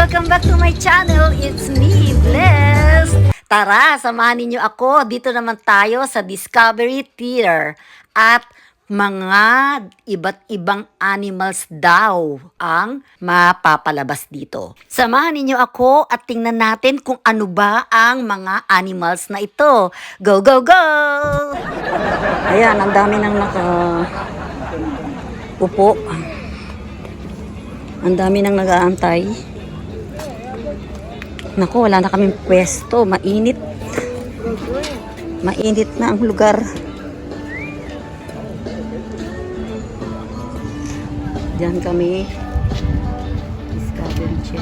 Welcome back to my channel. It's me, Bless. Tara, samahan ninyo ako. Dito naman tayo sa Discovery Theater. At mga iba't ibang animals daw ang mapapalabas dito. Samahan ninyo ako at tingnan natin kung ano ba ang mga animals na ito. Go, go, go! Ayan, ang dami nang upo. Ang dami nang nag-aantay. Naku, wala na kaming pwesto. Mainit. Mainit na ang lugar. Diyan kami. Discovery chair.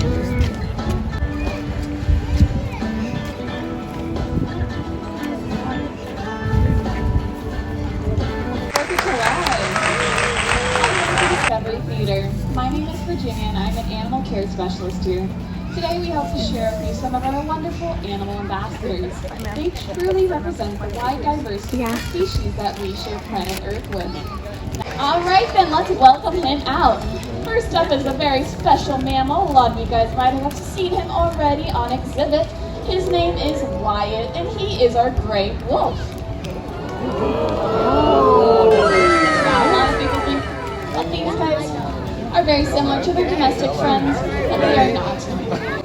Discovery Theater. My name is Virginia and I'm an animal care specialist here. Today we hope to share with you some of our wonderful animal ambassadors. They truly represent the wide diversity of species that we share planet Earth with. Alright then, let's welcome him out. First up is a very special mammal. A lot of you guys might have seen him already on exhibit. His name is Wyatt and he is our gray wolf. Now, a lot of people think that these guys are very similar to their domestic friends, and they are not.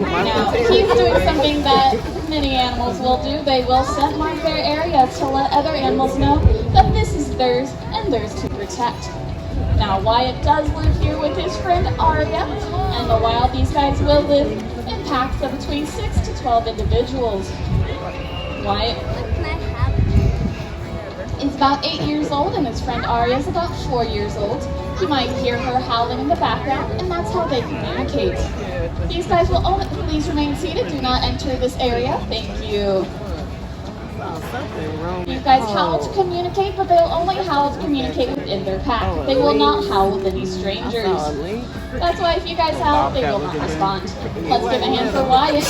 Now, he's doing something that many animals will do. They will scent mark their area to let other animals know that this is theirs and theirs to protect. Now, Wyatt does live here with his friend Arya, and the wild these guys will live in packs of between 6 to 12 individuals. Wyatt is about 8 years old, and his friend Arya is about 4 years old. You might hear her howling in the background, and that's how they communicate. These guys will only, please remain seated, do not enter this area. Thank you. These guys howl to communicate, but they'll only howl to communicate within their pack. They will not howl with any strangers. That's why if you guys howl, they will not respond. Let's give a hand for Wyatt.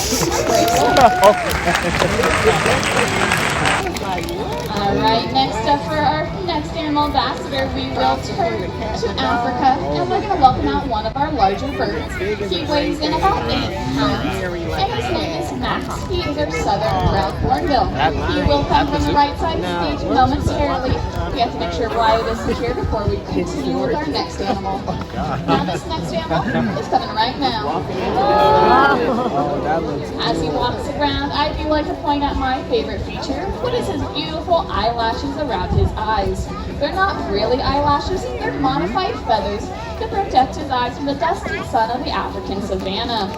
Alright, next up for our next animal ambassador, we will turn to Africa, and we're going to welcome out one of our larger birds. He weighs in about 8 pounds, and his name is Max. He is our southern brown hornbill. He will come from the right side of the stage momentarily. We have to make sure Wyatt is secure before we continue with our next animal. Now this next animal is coming right now. As he walks around, I do like to point out my favorite feature, what is his beautiful eyelashes around his eyes. They're not really eyelashes, they're modified feathers to protect his eyes from the dusty sun of the African savanna.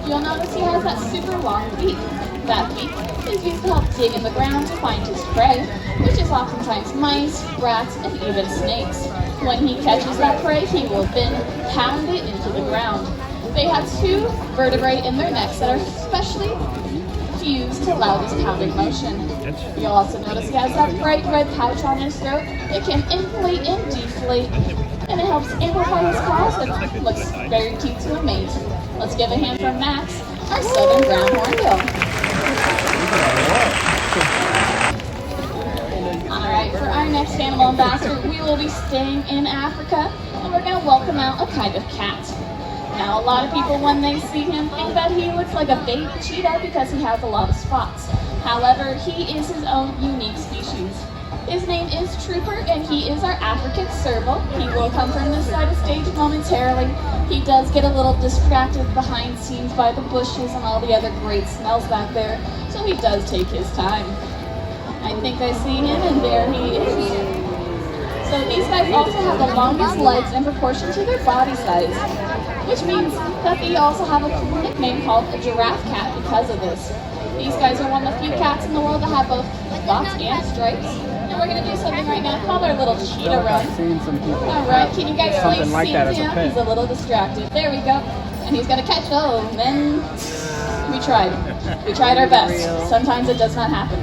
You'll notice he has that super long beak. That beak is used to help dig in the ground to find his prey, which is oftentimes mice, rats, and even snakes. When he catches that prey, he will then pound it into the ground. They have 2 vertebrae in their necks that are specially fused to allow this pounding motion. You'll also notice he has that bright red pouch on his throat. It can inflate and deflate, and it helps amplify his calls and looks very cute to a mate. Let's give a hand for Max, our southern brown hornbill. Alright, for our next animal ambassador, we will be staying in Africa, and we're going to welcome out a kind of cat. Now, a lot of people, when they see him, think that he looks like a baby cheetah because he has a lot of spots. However, he is his own unique species. His name is Trooper, and he is our African serval. He will come from this side of stage momentarily. He does get a little distracted behind scenes by the bushes and all the other great smells back there, so he does take his time. I think I see him, and there he is. So these guys also have the longest legs in proportion to their body size, which means that they also have a cool nickname called a giraffe cat because of this. These guys are one of the few cats in the world that have both spots and stripes. And we're going to do something right now called our little cheetah run. Alright, can you guys please see him? He's a little distracted. There we go. And he's going to catch, oh, and then we tried. We tried our best. Sometimes it does not happen.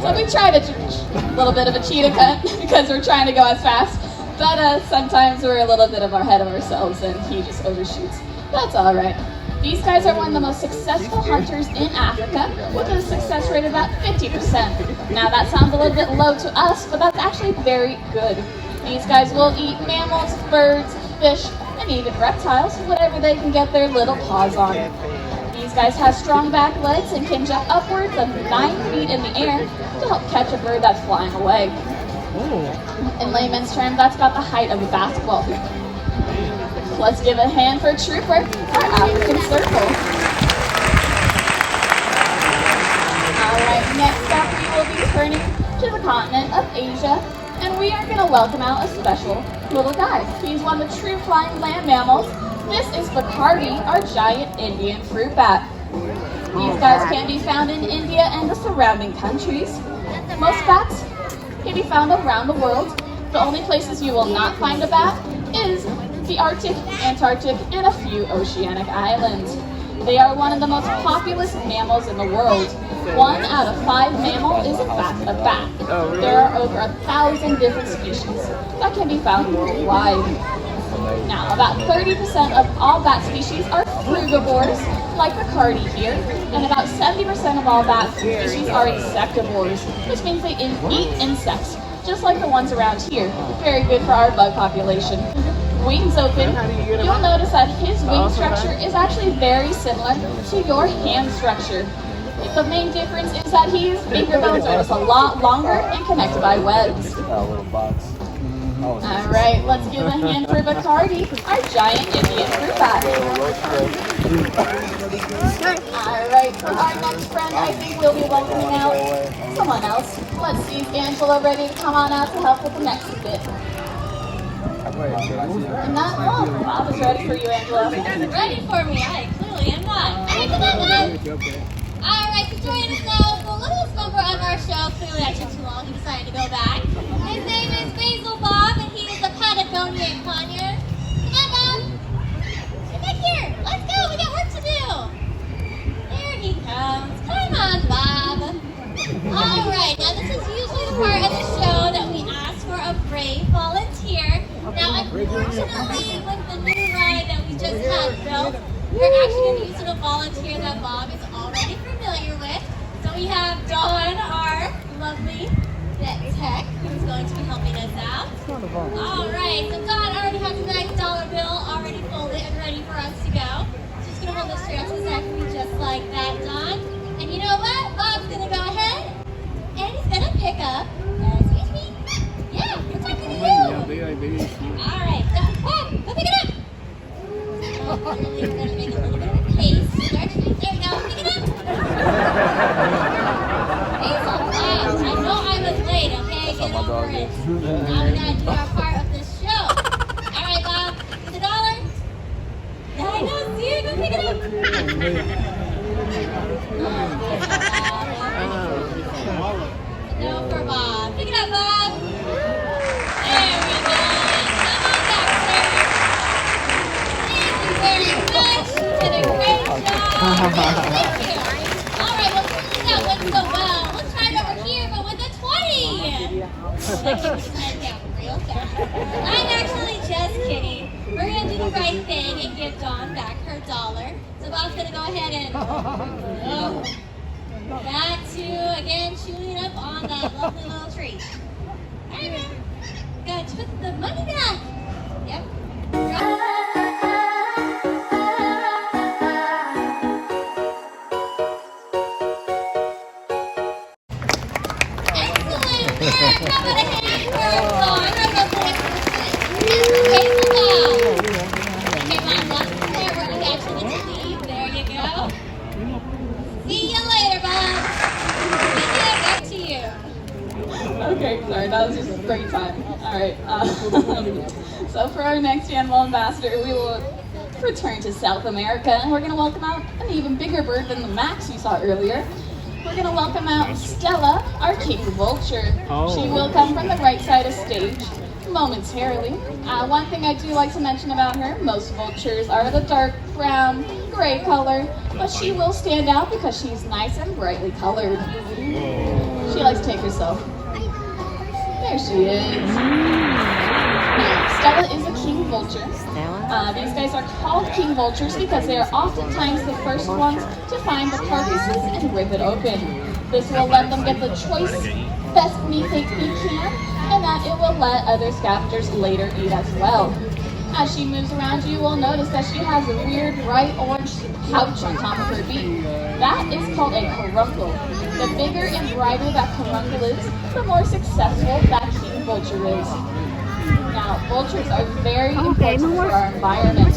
So we tried a little bit of a cheetah cut because we're trying to go as fast. But sometimes we're a little bit ahead of ourselves and he just overshoots. That's alright. These guys are one of the most successful hunters in Africa with a success rate of about 50%. Now that sounds a little bit low to us, but that's actually very good. These guys will eat mammals, birds, fish, and and even reptiles, whatever they can get their little paws on. These guys have strong back legs and can jump upwards of 9 feet in the air to help catch a bird that's flying away. In layman's term, that's about the height of a basketball hoop. Let's give a hand for Trooper, our African serval. Alright, next up we will be turning to the continent of Asia, and we are going to welcome out a special little guy. He's one of the true flying land mammals. This is Bacardi, our giant Indian fruit bat. These guys can be found in India and the surrounding countries. Most bats can be found around the world. The only places you will not find a bat is the Arctic, Antarctic, and a few oceanic islands. They are one of the most populous mammals in the world. 1 out of 5 mammal is in fact a bat. There are over 1,000 different species that can be found worldwide. Now, about 30% of all bat species are frugivores, like Bacardi here, and about 70% of all bat species are insectivores, which means they eat insects, just like the ones around here. Very good for our bug population. Wings open, you'll notice that his wing structure is actually very similar to your hand structure. The main difference is that his finger bones are just a lot longer and connected by webs. Alright, let's give a hand for Bacardi, our giant Indian fruit bat. Alright, for our next friend, I think we'll be welcoming out someone else. Let's see, is Angela ready to come on out to help with the next bit? Not long. Bob is ready for you, Angela. Ready for me? I clearly am not. Hey, come on, guys. Alright, so joining us now, the littlest member of our show. Clearly that took too long. He decided to go back. His name is Basil Bob, and he is a Patagonian conure. Come on, Bob. Get back here. Let's go. We got work to do. There he comes. Come on, Bob. Alright, now this is usually the part of the show that we ask for a brave volunteer. Now, unfortunately, with the new ride that we just had built, we're actually going to use a volunteer that Bob is already familiar with. So we have Dawn, our lovely tech, who's going to be helping us out. Alright, so Dawn already has a nice dollar bill already folded and ready for us to go. She's going to hold this straight out to the side for me just like that, Dawn. And you know what? Bob's going to go ahead and he's going to pick up, excuse me, yeah, we're talking to you. Alright, Bob, go pick it up. We're going to make a little bit of a pace. There we go, pick it up. Hazel, I know I was late, okay? Get over it. Now we got to do our part of this show. Alright, Bob, $1. Yeah, I know, see you, go pick it up. No for Bob. Pick it up, Bob. There we go. Come on back, sir. Thank you very much. You did a great job. Thank you. All right, well, since that went so well, let's try it over here, but with a 20. Let's get this head down real fast. I'm actually just kidding. We're going to do the right thing and give Dawn back her $1. So Bob's going to go ahead and... back to, again, chewing up on that lovely little tree. Alright, man. Gotta put the money back. Yep. Excellent work. How about a hand for Dawn? How about the next person? Mr. Basil Bob. Okay, Mom, lots of there. We're going to actually get to leave. There you go. See you later, Bob. Back to you. Okay, sorry, that was just a great time. Alright, so for our next animal ambassador, we will return to South America, and we're going to welcome out an even bigger bird than the Max you saw earlier. We're going to welcome out Stella, our king vulture. She will come from the right side of stage momentarily. One thing I do like to mention about her, most vultures are the dark brown, gray color, but she will stand out because she's nice and brightly colored. She likes to take herself. There she is. Now, Stella is a king vulture. These guys are called king vultures because they are oftentimes the first ones to find the carcasses and rip it open. This will let them get the choice best meat they can, and that it will let other scavengers later eat as well. As she moves around, you will notice that she has a weird bright orange pouch on top of her beak. That is called a caruncle. The bigger and brighter that caruncle is, the more successful that king vulture is. Now, vultures are very important for our environment.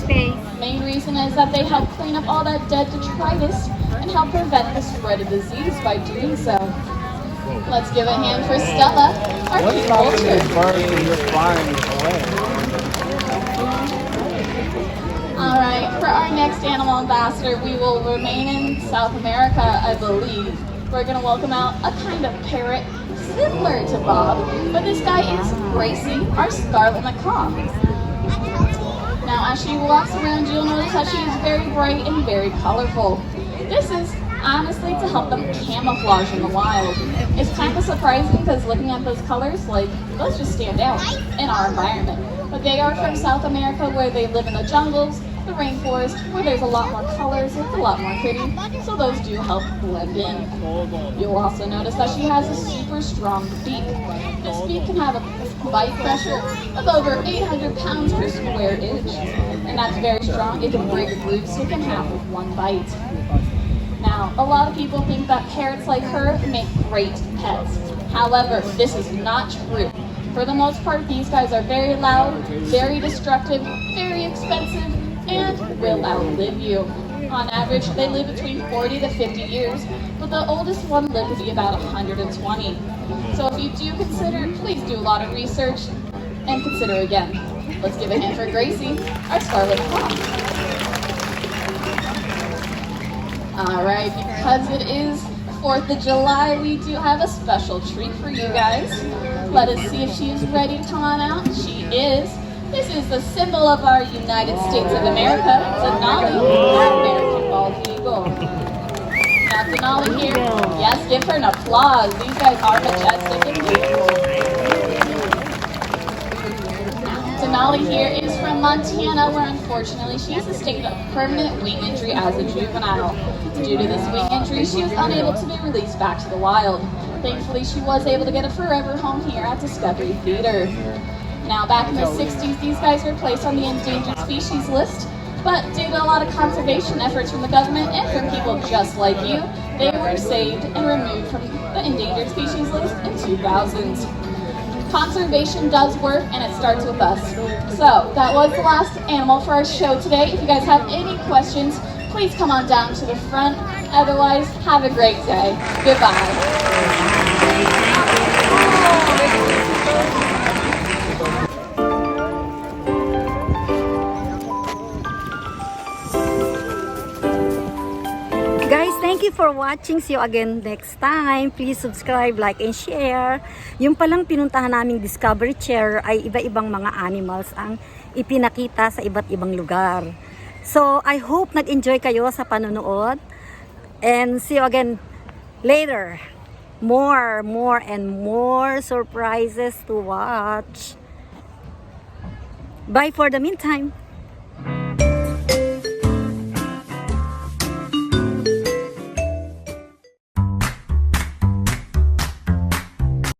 Main reason is that they help clean up all that dead detritus and help prevent the spread of disease by doing so. Let's give a hand for Stella, our king vulture. Alright, for our next animal ambassador, we will remain in South America, I believe. We're going to welcome out a kind of parrot similar to Bob, but this guy is Gracie, our scarlet macaw. Now, as she walks around, you'll notice that she is very bright and very colorful. This is honestly to help them camouflage in the wild. It's kind of surprising because looking at those colors, like, those just stand out in our environment. But they are from South America, where they live in the jungles, the rainforest, where there's a lot more colors, it's a lot more pretty, so those do help blend in. You'll also notice that she has a super strong beak. This beak can have a bite pressure of over 800 pounds per square inch, and that's very strong. It can break a glue so it can have with one bite. Now, a lot of people think that parrots like her make great pets. However, this is not true. For the most part, these guys are very loud, very destructive, very expensive, and will outlive you. On average, they live between 40 to 50 years, but the oldest one lived to be about 120. So if you do consider, please do a lot of research and consider again. Let's give a hand for Gracie, our scarlet macaw. Alright, because it is 4th of July, we do have a special treat for you guys. Let us see if she is ready to come on out. She is. This is the symbol of our United States of America, Denali, our American bald eagle. Now Denali here, yes, give her an applause. These guys are majestic indeed. Denali here is from Montana, where unfortunately she sustained a permanent wing injury as a juvenile. Due to this wing injury, she was unable to be released back to the wild. Thankfully, she was able to get a forever home here at Discovery Theater. Now, back in the 60s, these guys were placed on the endangered species list, but due to a lot of conservation efforts from the government and from people just like you, they were saved and removed from the endangered species list in 2000s. Conservation does work, and it starts with us. So, that was the last animal for our show today. If you guys have any questions, please come on down to the front. Otherwise, have a great day. Goodbye. Guys, thank you for watching. See you again next time. Please subscribe, like, and share. Yung palang pinuntahan naming Discovery Chair ay iba-ibang mga animals ang ipinakita sa iba't ibang lugar. So, I hope nag-enjoy kayo sa panonood. And see you again later. More and more surprises to watch. Bye for the meantime.